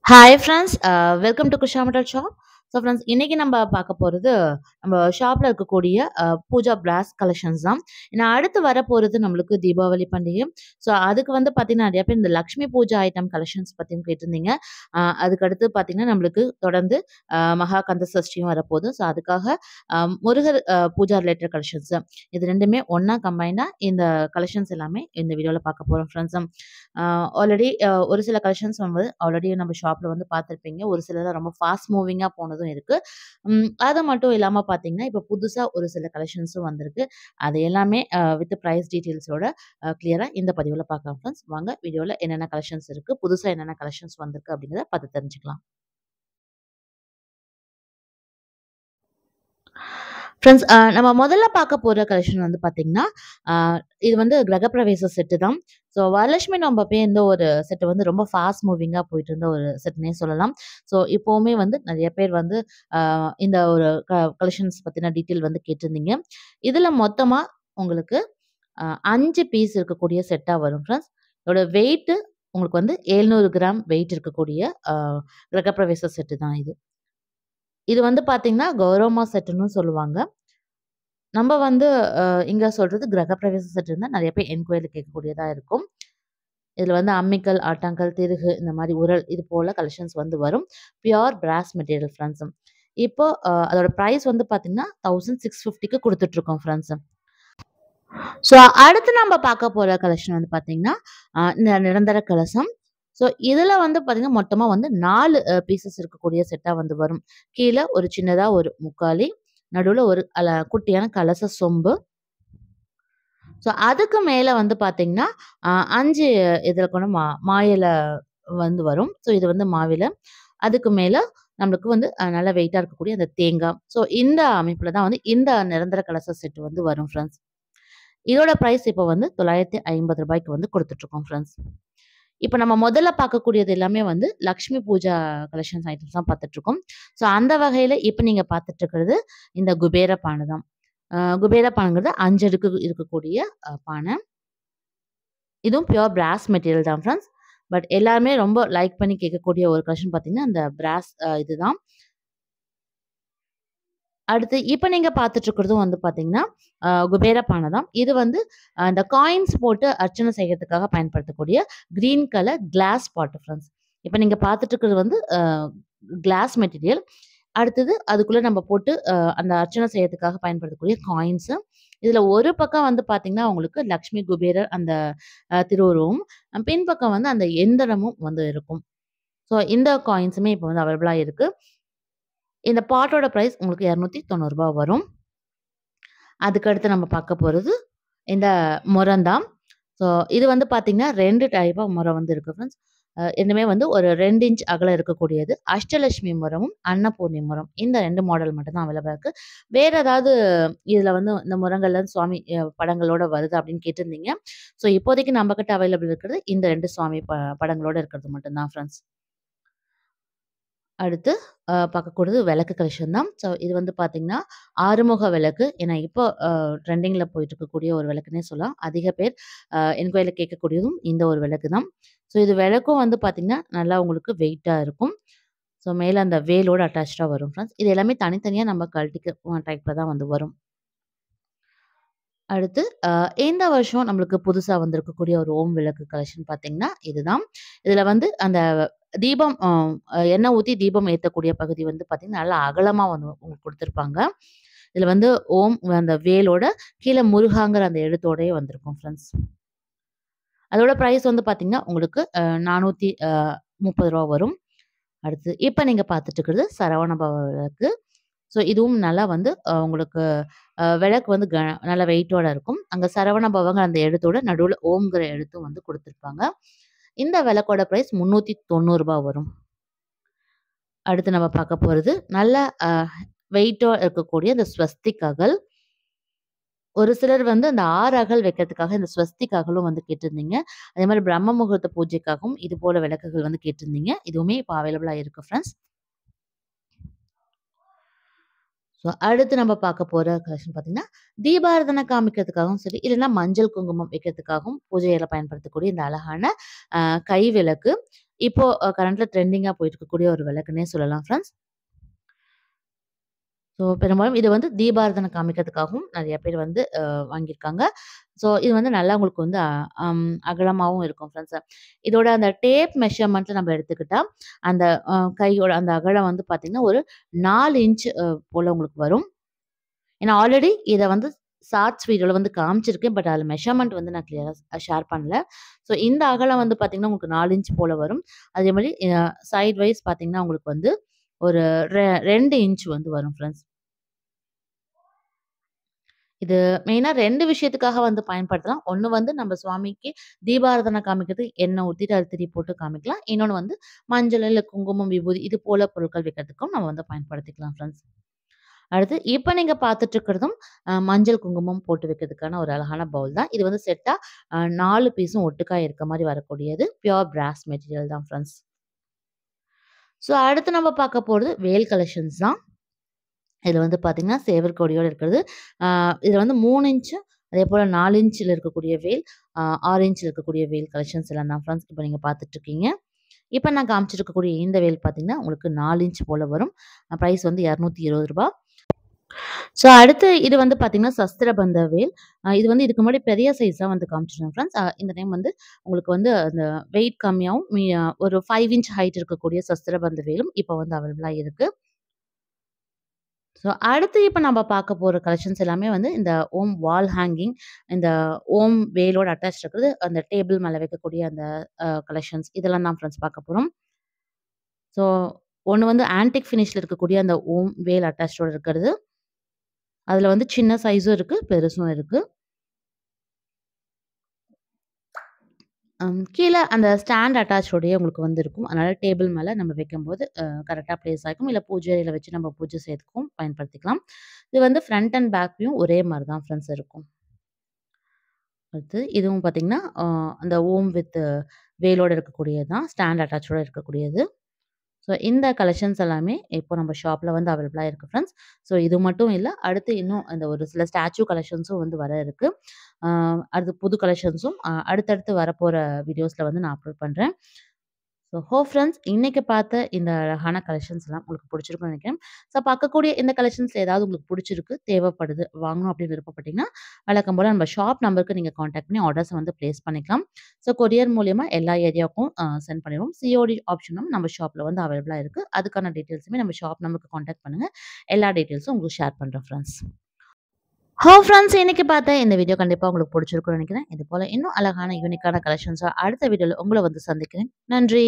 Hi friends, welcome to குஷாமட்டல் shop. So friends, இன்னைக்கு நம்ம பார்க்க போகிறது நம்ம ஷாப்பில் இருக்கக்கூடிய பூஜா பிராஸ் கலெக்ஷன்ஸ் தான். ஏன்னா அடுத்து வரப்போகிறது நம்மளுக்கு தீபாவளி பண்டிகை. ஸோ அதுக்கு வந்து பார்த்தீங்கன்னா நிறைய பேர் இந்த லக்ஷ்மி பூஜா ஐட்டம் கலெக்ஷன்ஸ் பற்றியும் கேட்டிருந்தீங்க. அதுக்கடுத்து பார்த்தீங்கன்னா நம்மளுக்கு தொடர்ந்து மகா கந்த சஷ்டியும் வரப்போகுது. ஸோ அதுக்காக முருகர் பூஜா ரிலேட்டட் கலெக்ஷன்ஸ் இது ரெண்டுமே ஒன்றா கம்பைனாக இந்த கலெக்ஷன்ஸ் எல்லாமே இந்த வீடியோவில் பார்க்க போகிறோம் ஃப்ரெண்ட்ஸ். ஆல்ரெடி ஒரு சில கலெக்ஷன்ஸ் வந்து ஆல்ரெடி நம்ம ஷாப்பில் வந்து பார்த்துருப்பீங்க. ஒரு சிலது ரொம்ப ஃபாஸ்ட் மூவிங்காக போனதும் இருக்கு. அது மட்டும் இல்லாம பார்த்தீங்கன்னா, இப்போ புதுசா ஒரு சில கலெக்ஷன்ஸும் வந்திருக்கு. அது எல்லாமே வித் பிரைஸ் டீட்டெயில்ஸோட கிளியரா இந்த பதிவுல பார்க்கலாம் ஃப்ரெண்ட்ஸ். வாங்க வீடியோல என்னென்ன கலெக்ஷன்ஸ் இருக்கு, புதுசா என்னென்ன கலெக்ஷன்ஸ் வந்திருக்கு அப்படிங்கிறத பார்த்து தெரிஞ்சுக்கலாம். ஃப்ரெண்ட்ஸ், நம்ம முதல்ல பார்க்க போற கலெக்ஷன் வந்து பார்த்தீங்கன்னா, அ இது வந்து கிரகப்பிரவேச செட்டு தான். ஸோ வரலட்சுமி நோம்பப்பயே இந்த ஒரு செட் வந்து ரொம்ப ஃபாஸ்ட் மூவிங்கா போயிட்டு இருந்த ஒரு செட்னே சொல்லலாம். ஸோ இப்பவுமே வந்து நெறைய பேர் வந்து அ இந்த ஒரு கலெக்ஷன்ஸ் பத்தின டீட்டெயில் வந்து கேட்டிருந்தீங்க. இதுல மொத்தமா உங்களுக்கு 5 பீஸ் இருக்கக்கூடிய செட்டா வரும் ஃப்ரெண்ட்ஸ். இதோட வெயிட் உங்களுக்கு வந்து 700 கிராம் வெயிட் இருக்கக்கூடிய கிரகப்பிரவேச செட்டு தான் இது. இது வந்து பார்த்தீங்கன்னா, கௌரவமா செட்டுன்னு சொல்லுவாங்க. நம்ம வந்து இங்க சொல்றது கிரகப்பிரவேச செட்டுன்னு தான் நெறைய பேர் என்கொயரில கேட்கக்கூடியதா இருக்கும். இதுல வந்து அம்மிக்கல், ஆட்டாங்கல், திருகு இந்த மாரி உரல் இது போல கலெக்ஷன்ஸ் வந்து வரும். பியூர் பிராஸ் மெட்டீரியல் ஃப்ரெண்ட்ஸ். இப்போ அதோட பிரைஸ் வந்து பார்த்தீங்கன்னா, 1650க்கு குடுத்துட்டுருக்கோம் ஃப்ரெண்ட்ஸ். ஸோ அடுத்து நம்ம பார்க்க போற கலெக்ஷன் வந்து பார்த்தீங்கன்னா, இந்த நிரந்தர கலசம். ஸோ இதுல வந்து பார்த்தீங்கன்னா, மொத்தமா வந்து 4 பீசஸ் இருக்கக்கூடிய செட்டா வந்து வரும். கீழ ஒரு சின்னதா ஒரு முக்காலி, நடுவுல ஒரு குட்டியான கலச சொம்பு. ஸோ அதுக்கு மேல வந்து பார்த்தீங்கன்னா, 5 இதில கூட மா இலை வந்து வரும். ஸோ இது வந்து மாவிலை. அதுக்கு மேல நம்மளுக்கு வந்து நல்ல வெயிட்டா இருக்கக்கூடிய அந்த தேங்காய். ஸோ இந்த அமைப்பில தான் வந்து இந்த நிரந்தர கலச செட் வந்து வரும் ஃப்ரெண்ட்ஸ். இதோட பிரைஸ் இப்போ வந்து ரூ. 950 வந்து குடுத்துட்டுருக்கோம் ஃப்ரெண்ட்ஸ். இப்ப நம்ம முதல்ல பார்க்கக்கூடியது எல்லாமே வந்து லக்ஷ்மி பூஜா கலெக்ஷன்ஸ் ஐட்டம்ஸ் தான் பார்த்துட்டுருக்கோம். ஸோ அந்த வகையில இப்ப நீங்க பார்த்துட்டு இருக்கிறது இந்த குபேர பானை தான். குபேர பானைங்கிறது 5 அடுக்கு இருக்கக்கூடிய பானை. இதுவும் பியூர் பிராஸ் மெட்டீரியல் தான் ஃப்ரெண்ட்ஸ். பட் எல்லாருமே ரொம்ப லைக் பண்ணி கேட்கக்கூடிய ஒரு கலெக்ஷன் பார்த்தீங்கன்னா, இந்த பிராஸ் இதுதான். அடுத்து இப்ப நீங்க பார்த்துட்டு இருக்கிறதும் வந்து பார்த்தீங்கன்னா, குபேர பானை தான். இது வந்து இந்த காயின்ஸ் போட்டு அர்ச்சனை செய்யறதுக்காக பயன்படுத்தக்கூடிய கிரீன் கலர் கிளாஸ் பாட் ஃப்ரெண்ட்ஸ். இப்ப நீங்க பார்த்துட்டு இருக்கிறது வந்து கிளாஸ் மெட்டீரியல். அடுத்தது அதுக்குள்ள நம்ம போட்டு அந்த அர்ச்சனை செய்யறதுக்காக பயன்படுத்தக்கூடிய காயின்ஸு. இதுல ஒரு பக்கம் வந்து பார்த்தீங்கன்னா, உங்களுக்கு லக்ஷ்மி, குபேரர் அந்த திருவுருவமும், பின்பக்கம் வந்து அந்த எந்திரமும் வந்து இருக்கும். ஸோ இந்த காயின்ஸுமே இப்போ வந்து அவைலபிளா இருக்கு. இந்த பாட்டோட பிரைஸ் உங்களுக்கு ரூ. 290 வரும். அதுக்கடுத்து நம்ம பார்க்க போறது இந்த முறம் தான். ஸோ இது வந்து பார்த்தீங்கன்னா, 2 டைப்பா முறம் வந்து இருக்கு ஃப்ரெண்ட்ஸ். 2மே வந்து ஒரு 2 இன்ச் அகலம் இருக்கக்கூடியது. அஷ்டலட்சுமி முறமும், அன்னபூர்ணி முறம். இந்த 2 மாடல் மட்டும் தான் அவைலபிளா இருக்கு. வேற ஏதாவது இதுல வந்து இந்த முறங்கள்ல சுவாமி படங்களோட வருது அப்படின்னு கேட்டிருந்தீங்க. ஸோ இப்போதைக்கு நம்ம கிட்ட அவைலபிள் இருக்கிறது இந்த 2 சுவாமி படங்களோட இருக்கிறது மட்டும் தான் ஃப்ரெண்ட்ஸ். அடுத்து பார்க்கக்கூடியது விளக்கு கலெக்ஷன் தான். ஸோ இது வந்து பார்த்தீங்கன்னா, ஆறுமுக விளக்கு. ஏன்னா இப்போ ட்ரெண்டிங்கில போயிட்டு இருக்கக்கூடிய ஒரு விளக்குன்னே சொல்லலாம். அதிக பேர் என்கொயரில கேட்கக்கூடியதும் இந்த ஒரு விளக்கு தான். ஸோ இது விளக்கும் வந்து பார்த்தீங்கன்னா, நல்லா உங்களுக்கு வெயிட்டா இருக்கும். ஸோ மேல அந்த வேலோட அட்டாச்டா வரும் ஃப்ரெண்ட்ஸ். இது எல்லாமே தனித்தனியா நம்ம கழட்டிக்க டைப்ல தான் வந்து வரும். அடுத்து இந்த வருஷம் நம்மளுக்கு புதுசா வந்திருக்கக்கூடிய ஒரு ஓம் விளக்கு கலெக்ஷன் பார்த்தீங்கன்னா, இதுதான். இதுல வந்து அந்த தீபம் எண்ணெய் ஊத்தி தீபம் ஏத்தக்கூடிய பகுதி வந்து பார்த்தீங்கன்னா, நல்லா அகலமா வந்து உங்களுக்கு குடுத்துருப்பாங்க. இதுல வந்து ஓம் அந்த வேலோட கீழ முருகாங்கிற அந்த எழுத்தோடயே வந்திருக்கும் ஃப்ரெண்ட்ஸ். அதோட பிரைஸ் வந்து பார்த்தீங்கன்னா, உங்களுக்கு ரூ. 430 வரும். அடுத்து இப்ப நீங்க பார்த்துட்டு இருக்கிறது சரவண பவ விளக்கு. ஸோ இதுவும் நல்லா வந்து உங்களுக்கு விளக்கு வந்து நல்ல வெயிட்டோட இருக்கும். அங்க சரவண பவங்கிற அந்த எழுத்தோட நடுவுல ஓம்ங்கிற எழுத்தும் வந்து குடுத்துருப்பாங்க. இந்த விளக்கோட பிரைஸ் ரூ. 390 வரும். அடுத்து நம்ம பார்க்க போறது நல்ல அ வெயிட்டா இருக்கக்கூடிய இந்த ஸ்வஸ்திக் அகல். ஒரு சிலர் வந்து அந்த 6 அகல் வைக்கிறதுக்காக இந்த ஸ்வஸ்திக் அகலும் வந்து கேட்டிருந்தீங்க. அதே மாரி பிரம்ம முகூர்த்த பூஜைக்காகவும் இது போல விளக்குகள் வந்து கேட்டிருந்தீங்க. இதுவுமே இப்ப அவைலபிளா இருக்கு ஃப்ரெண்ட்ஸ். ஸோ அடுத்து நம்ம பார்க்க போற கலெக்ஷன் பார்த்தீங்கன்னா, தீபாராதனை காமிக்கிறதுக்காகவும் சரி, இல்லன்னா மஞ்சள், குங்குமம் வைக்கிறதுக்காகவும் பூஜையில பயன்படுத்தக்கூடிய இந்த அழகான அ கை விளக்கு. இப்போ கரண்ட்ல ட்ரெண்டிங்கா போயிட்டு இருக்கக்கூடிய ஒரு விளக்குன்னே சொல்லலாம் ஃப்ரெண்ட்ஸ். ஸோ பெரும்பாலும் இது வந்து தீபாராதனை காமிக்கிறதுக்காகவும் நெறைய பேர் வந்து வாங்கியிருக்காங்க. ஸோ இது வந்து நல்லா உங்களுக்கு வந்து அகலமாவும் இருக்கும் ஃப்ரெண்ட்ஸ். இதோட அந்த டேப் மெஷர்மெண்ட்ல நம்ம எடுத்துக்கிட்டா, அந்த கையோட அந்த அகலம் வந்து பார்த்தீங்கன்னா, ஒரு 4 இன்ச் போல உங்களுக்கு வரும். ஏன்னா ஆல்ரெடி இத வந்து ஷார்ட்ஸ் வீடியோல வந்து காமிச்சிருக்கேன். பட் அதில மெஷர்மென்ட் வந்து நான் கிளியரா ஷேர் பண்ணல. ஸோ இந்த அகலம் வந்து பார்த்தீங்கன்னா, உங்களுக்கு 4 இன்ச் போல வரும். அதேமாரி சைட் வைஸ் பார்த்தீங்கன்னா, உங்களுக்கு வந்து ஒரு 2 இன்ச் வந்து வரும் ஃப்ரெண்ட்ஸ். இது மெயினா 2 விஷயத்துக்காக வந்து பயன்படுத்தலாம். ஒண்ணு வந்து நம்ம சுவாமிக்கு தீபாராதனை காமிக்கிறதுக்கு எண்ணெய் ஊத்திட்டு அது திரி போட்டு காமிக்கலாம். இன்னொன்னு வந்து மஞ்சள், இல்ல குங்குமம், விபூதி இது போல பொருட்கள் வைக்கிறதுக்கும் நம்ம வந்து பயன்படுத்திக்கலாம் ஃப்ரெண்ட்ஸ். அடுத்து இப்ப நீங்க பார்த்துட்டு இருக்கிறதும் மஞ்சள், குங்குமம் போட்டு வைக்கிறதுக்கான ஒரு அழகான பவுல் தான். இது வந்து செட்டா 4 பீஸும் ஒட்டுக்கா இருக்க மாரி வரக்கூடியது. பியூர் பிராஸ் மெட்டீரியல் தான் ஃப்ரெண்ட்ஸ். ஸோ அடுத்து நம்ம பார்க்க போறது வேல் கலெக்ஷன்ஸ் தான். இதுல வந்து பார்த்தீங்கன்னா, சேவல் கொடியோட இருக்கிறது. ஆ இதுல வந்து 3 இன்ச் அதேபோல 4 இன்ச்ல இருக்கக்கூடிய வேல், 6 இன்ச்ல இருக்கக்கூடிய வேல் கலெக்ஷன்ஸ் எல்லாம் தான் ஃப்ரெண்ட்ஸ் இப்ப நீங்க பார்த்துட்டு இருக்கீங்க. இப்ப நான் காமிச்சிருக்கக்கூடிய இந்த வேல் பார்த்தீங்கன்னா, உங்களுக்கு 4 இன்ச் போல வரும். பிரைஸ் வந்து ரூ. 220. ஸோ அடுத்து இது வந்து பார்த்தீங்கன்னா, சஸ்திரபந்த வேல். இது வந்து இதுக்கு முன்னாடி பெரிய சைஸா வந்து காமிச்சிருந்தேன் ஃப்ரெண்ட்ஸ். இந்த டைம் வந்து உங்களுக்கு வந்து அந்த வெயிட் கம்மியாவும், ஒரு 5 இன்ச் ஹைட் இருக்கக்கூடிய சஸ்திரபந்த வேலும் இப்ப வந்து அவைலபிளா இருக்கு. ஸோ அடுத்து இப்ப நம்ம பார்க்க போற கலெக்ஷன்ஸ் எல்லாமே வந்து இந்த ஓம் வால் ஹேங்கிங், இந்த ஓம் வேலோட அட்டாச்ட் இருக்கிறது, அந்த டேபிள் மேல வைக்கக்கூடிய அந்த கலெக்ஷன்ஸ் இதெல்லாம் தான் ஃப்ரெண்ட்ஸ் பார்க்க போறோம். ஸோ ஒண்ணு வந்து ஆன்டிக் ஃபினிஷ்ல இருக்கக்கூடிய அந்த ஓம் வேல் அட்டாச்டோட இருக்கிறது. அதுல வந்து சின்ன சைஸும் இருக்கு, பெருசும் இருக்கு. கீழ அந்த ஸ்டாண்ட் அட்டாச்சோடயே உங்களுக்கு வந்து இருக்கும். அதனால டேபிள் மேல நம்ம வைக்கும்போது கரெக்ட்டா பிளேஸ் ஆயிக்கும். இல்ல பூஜை அறையில வச்சு நம்ம பூஜை செய்யறதுக்கும் பயன்படுத்திக்கலாம். இது வந்து ஃப்ரண்ட் அண்ட் பேக் வியூயும் ஒரே மாரி தான் ஃப்ரெண்ட்ஸ் இருக்கும். அடுத்து இதுவும் பார்த்தீங்கன்னா, அந்த ஓம் வித் வேலோட இருக்கக்கூடியது தான். ஸ்டாண்ட் அட்டாச்சோட இருக்கக்கூடியது. ஸோ இந்த கலெக்ஷன்ஸ் எல்லாமே இப்போ நம்ம ஷாப்ல வந்து அவைலபிளா இருக்கு ஃப்ரெண்ட்ஸ். ஸோ இது மட்டும் இல்ல, அடுத்து இன்னும் அந்த ஒரு சில ஸ்டாச்சு கலெக்ஷன்ஸும் வந்து வர இருக்கு. அ அது புது கலெக்ஷன்ஸும் அடுத்தடுத்து வரப்போற வீடியோஸ்ல வந்து நான் அப்லோட் பண்றேன். ஸோ ஃப்ரெண்ட்ஸ் இன்னைக்கு பார்த்த இந்த அழகான கலெக்ஷன்ஸ் எல்லாம் உங்களுக்கு பிடிச்சிருக்கும்னு நினைக்கிறேன். ஸோ பார்க்கக்கூடிய இந்த கலெக்ஷன்ஸ்ல ஏதாவது உங்களுக்கு பிடிச்சிருக்கு, தேவைப்படுது, வாங்கணும் அப்படின்னு விருப்பப்பட்டீங்கன்னா, வழக்கம் போல நம்ம ஷாப் நம்பருக்கு நீங்க கான்டாக்ட் பண்ணி ஆர்டர்ஸ வந்து பிளேஸ் பண்ணிக்கலாம். ஸோ கொரியர் மூலியமா எல்லா ஏரியாவுக்கும் சென்ட் பண்ணிருவோம். சிஓடி ஆப்ஷனும் நம்ம ஷாப்ல வந்து அவைலபிளா இருக்கு. அதுக்கான டீட்டெயில்ஸுமே நம்ம ஷாப் நம்பருக்கு கான்டாக்ட் பண்ணுங்க. எல்லா டீட்டெயில்ஸும் உங்களுக்கு ஷேர் பண்றேன் ஃப்ரெண்ட்ஸ். ஃப்ரெண்ட்ஸ் இன்னைக்கு பார்த்த இந்த வீடியோ கண்டிப்பா உங்களுக்கு பிடிச்சிருக்கும்னு நினைக்கிறேன். இது போல இன்னும் அழகான யூனிக்கான கலெக்ஷன்ஸா அடுத்த வீடியோல உங்கள வந்து சந்திக்கிறேன். நன்றி.